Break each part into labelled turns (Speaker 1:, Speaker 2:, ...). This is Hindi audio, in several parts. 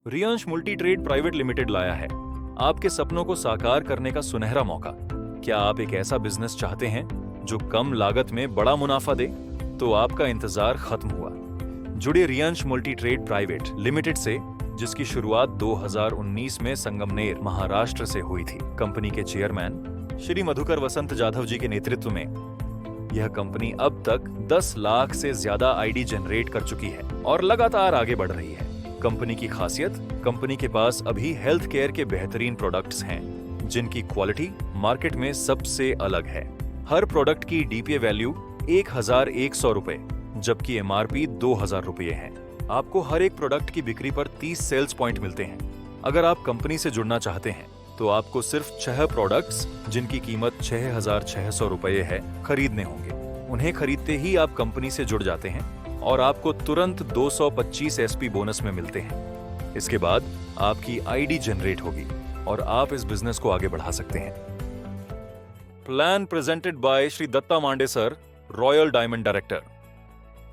Speaker 1: Riyansh multi trade private limited लाया है आपके सपनों को साकार करने का सुनहरा मौका। क्या आप एक ऐसा बिजनेस चाहते हैं जो कम लागत में बड़ा मुनाफा दे? तो आपका इंतजार खत्म हुआ। जुड़े Riyansh multi trade private limited से, जिसकी शुरुआत 2019 में संगमनेर, महाराष्ट्र से हुई थी। कंपनी के चेयरमैन श्री मधुकर वसंत जाधव जी के नेतृत्व में यह कंपनी अब तक 10 लाख से ज्यादा आईडी जनरेट कर चुकी है और लगातार आगे बढ़ रही है। कंपनी की खासियत, कंपनी के पास अभी हेल्थ केयर के बेहतरीन प्रोडक्ट्स हैं, जिनकी क्वालिटी मार्केट में सबसे अलग है। हर प्रोडक्ट की डीपीए वैल्यू 1100 रुपए, जबकि एमआरपी 2000 रुपये है। आपको हर एक प्रोडक्ट की बिक्री पर 30 सेल्स पॉइंट मिलते हैं। अगर आप कंपनी से जुड़ना चाहते हैं तो आपको सिर्फ 6 प्रोडक्ट्स, जिनकी कीमत 6600 रुपये है, खरीदने होंगे। उन्हें खरीदते ही आप कंपनी से जुड़ जाते हैं और आपको तुरंत 225 एसपी बोनस में मिलते हैं। इसके बाद आपकी आईडी जनरेट होगी और आप इस बिजनेस को आगे बढ़ा सकते हैं। Plan presented by Shri Datta Mande sir, royal diamond director.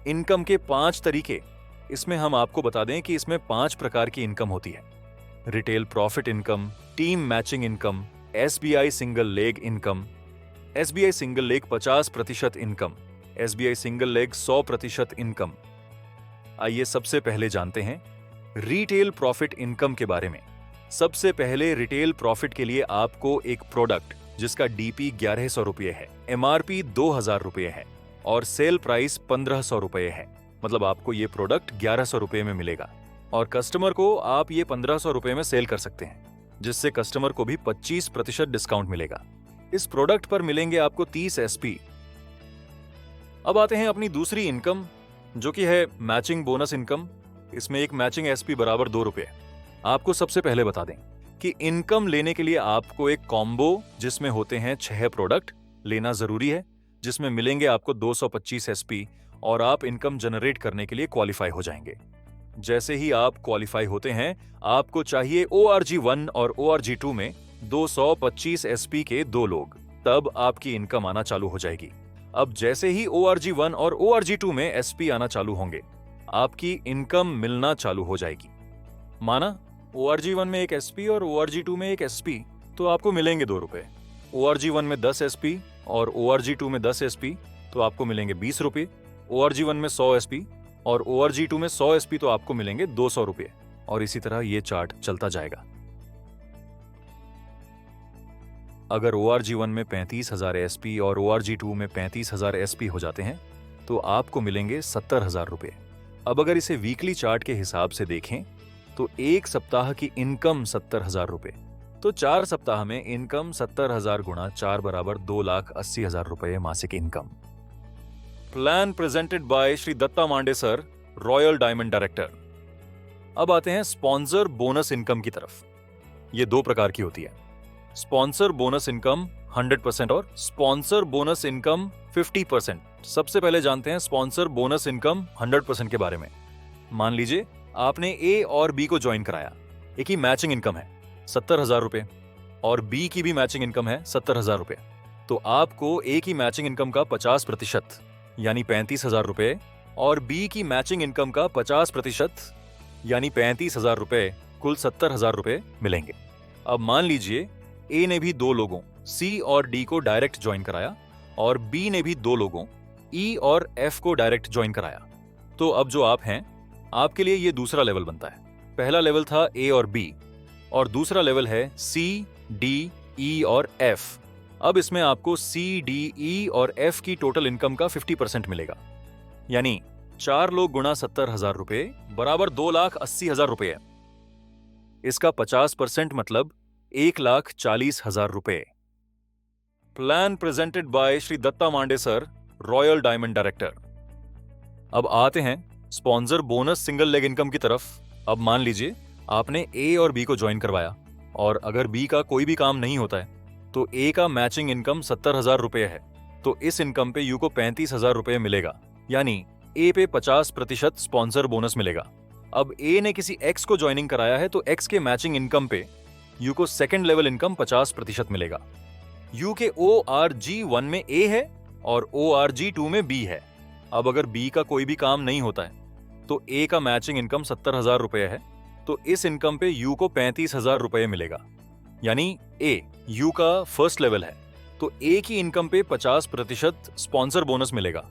Speaker 1: Income के 5 तरीके। इसमें हम आपको बता दें कि इसमें 5 प्रकार की इनकम होती है। Retail profit income, team matching income, SBI single leg income, SBI single leg 50% income, SBI single leg 100% income. आइए सबसे पहले जानते हैं रिटेल प्रॉफिट इनकम के बारे में। सबसे पहले रिटेल प्रॉफिट के लिए आपको एक प्रोडक्ट जिसका डीपी 1100 रुपये है, एमआरपी 2000 रुपये है और सेल प्राइस 1500 रुपये है, मतलब आपको ये प्रोडक्ट 1100 रुपये में मिलेगा और कस्टमर को आप ये 1500 रुपये में सेल कर सकते हैं, जिससे कस्टमर को भी 25% डिस्काउंट मिलेगा। इस प्रोडक्ट पर मिलेंगे आपको 30 एसपी। अब आते हैं अपनी दूसरी इनकम, जो कि है मैचिंग बोनस इनकम। इसमें एक मैचिंग एसपी बराबर 2 रुपये। आपको सबसे पहले बता दें कि इनकम लेने के लिए आपको एक कॉम्बो जिसमें होते हैं 6 प्रोडक्ट लेना जरूरी है, जिसमें मिलेंगे आपको 225 एसपी और आप इनकम जनरेट करने के लिए क्वालिफाई हो जाएंगे। जैसे ही आप क्वालिफाई होते हैं, आपको चाहिए ORG1 और ORG2 में 225 एसपी के 2 लोग, तब आपकी इनकम आना चालू हो जाएगी। अब जैसे ही ORG1 और ORG2 में एसपी आना चालू होंगे, आपकी इनकम मिलना चालू हो जाएगी। माना ORG1 में एक एसपी और ORG2 में एक एसपी, तो आपको मिलेंगे 2 रुपए। ORG1 में 10 एसपी और ORG2 में 10 एसपी, तो आपको मिलेंगे 20 रुपये। ORG1 में 100 एसपी और ORG2 में 100 एसपी, तो आपको मिलेंगे 200 रुपये। और इसी तरह ये चार्ट चलता जाएगा। अगर ORG1 में 35,000 एसपी और ORG2 में 35,000 एसपी हो जाते हैं, तो आपको मिलेंगे 70,000 रुपये। अब अगर इसे वीकली चार्ट के हिसाब से देखें तो एक सप्ताह की इनकम 70,000 रुपये, तो 4 सप्ताह में इनकम 70,000 गुणा 4 बराबर 2,80,000 रुपये मासिक income. Plan presented by Shri Datta Mande sir, royal diamond director. अब आते हैं स्पॉन्सर बोनस इनकम की तरफ। ये 2 प्रकार की होती है, स्पॉन्सर बोनस इनकम 100% और स्पॉन्सर बोनस इनकम 50%। सबसे पहले जानते हैं स्पॉन्सर बोनस इनकम 100% के बारे में। मान लीजिए आपने ए और बी को ज्वाइन कराया। ए की मैचिंग इनकम है 70,000 रुपये और बी की भी मैचिंग इनकम है 70,000 रुपये, तो आपको ए की मैचिंग इनकम का 50% यानी 35,000 रुपये और बी की मैचिंग इनकम का 50% यानी 35,000 रुपये, कुल 70,000 रुपये मिलेंगे। अब मान लीजिए ए ने भी 2 लोगों सी और डी को डायरेक्ट ज्वाइन कराया और बी ने भी 2 लोगों ई और एफ को डायरेक्ट ज्वाइन कराया। तो अब जो आप हैं, आपके लिए ये दूसरा लेवल बनता है। पहला लेवल था ए और बी और दूसरा लेवल है सी, डी, ई और एफ। अब इसमें आपको सी, डी, ई और एफ की टोटल इनकम का 50% मिलेगा, यानी 4 लोग गुणा 70,000 रुपये बराबर 2,80,000 रुपये। इसका 50% मतलब 1,40,000 रुपये। Plan presented by Shri Datta Mande sir, royal diamond director. अब आते हैं sponsor bonus single leg income की तरफ। अब मान लीजिए आपने ए और बी को ज्वाइन करवाया और अगर बी का कोई भी काम नहीं होता है, तो ए का मैचिंग इनकम 70,000 रुपये है, तो इस इनकम पे यू को 35,000 रुपये मिलेगा, यानी ए पे 50% स्पॉन्सर बोनस मिलेगा। अब ए ने किसी एक्स को ज्वाइनिंग कराया है, तो एक्स के मैचिंग इनकम पे यू को सेकंड लेवल इनकम 50% मिलेगा। यू के ORG1 में ए है और ORG2 में बी है। अब अगर बी का कोई भी काम नहीं होता है, तो ए का मैचिंग इनकम 70,000 रुपये है तो इस इनकम पे यू को 35,000 रुपए मिलेगा। यानी ए यू का फर्स्ट लेवल है, तो ए की इनकम पे 50% स्पॉन्सर बोनस मिलेगा।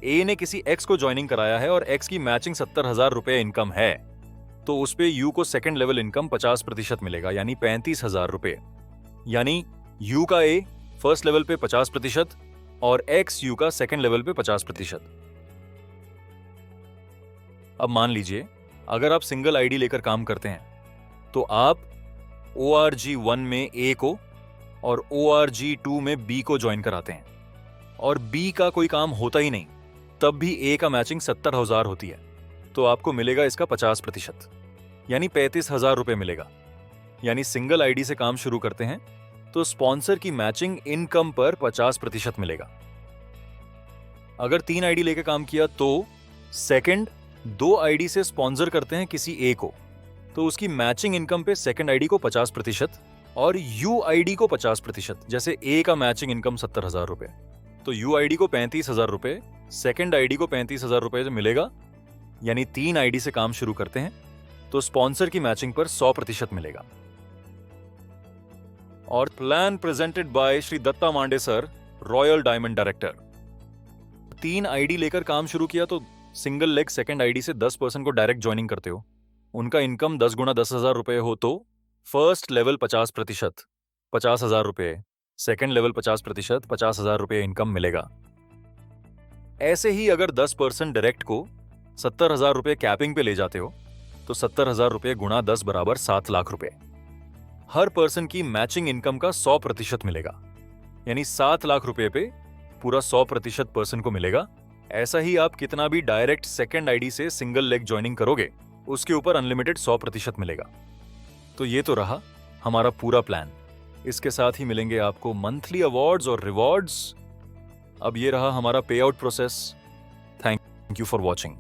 Speaker 1: ए ने किसी एक्स को ज्वाइनिंग कराया है और एक्स की मैचिंग 70,000 रुपए इनकम है, तो उस पे यू को सेकंड लेवल इनकम 50% मिलेगा, यानी 35,000 रुपए। यानी यू का ए फर्स्ट लेवल पे 50% और एक्स यू का सेकंड लेवल पे 50%। अब मान लीजिए अगर आप सिंगल आईडी लेकर काम करते हैं तो आप ORG1 में ए को और ORG2 में बी को ज्वाइन कराते हैं और बी का कोई काम होता ही नहीं, तब भी ए का मैचिंग 70,000 होती है, तो आपको मिलेगा इसका 50%, यानी 35,000 रुपए मिलेगा। यानी सिंगल आईडी से काम शुरू करते हैं तो स्पॉन्सर की मैचिंग इनकम पर 50% मिलेगा। अगर 3 आईडी लेकर काम किया तो सेकंड 2 आईडी से स्पॉन्सर करते हैं किसी ए को, तो उसकी मैचिंग इनकम पे सेकंड आईडी को 50% और यू आईडी को 50%। जैसे ए का मैचिंग इनकम 70,000 रुपए, तो यू आईडी को 35,000 रुपए, सेकंड आईडी को 35,000 रुपए मिलेगा। यानी 3 आईडी से काम शुरू करते हैं तो स्पॉन्सर की मैचिंग पर 100% मिलेगा। और plan presented by Shri Datta Mande sir, royal diamond director. 3 ID लेकर काम शुरू किया तो सिंगल लेग सेकंड आईडी से 10% को डायरेक्ट ज्वाइनिंग करते हो, उनका इनकम 10 गुना 10,000 रुपए हो तो फर्स्ट लेवल 50%, 50,000 रुपए, सेकंड लेवल 50%, 50,000 रुपए इनकम मिलेगा। ऐसे ही अगर 10% डायरेक्ट को 70,000 रुपए कैपिंग पे ले जाते हो तो 70,000 रुपए गुणा 10 बराबर 7 लाख रुपए। हर पर्सन की मैचिंग इनकम का 100% मिलेगा, यानी 7 लाख रुपए पे पूरा 100% पर्सन को मिलेगा। ऐसा ही आप कितना भी डायरेक्ट सेकंड आईडी से सिंगल लेग ज्वाइनिंग करोगे उसके ऊपर अनलिमिटेड 100% मिलेगा। तो ये तो रहा हमारा पूरा प्लान। इसके साथ ही मिलेंगे आपको मंथली अवार्ड्स और रिवॉर्ड्स। अब ये रहा हमारा पे out process. Thank you for watching.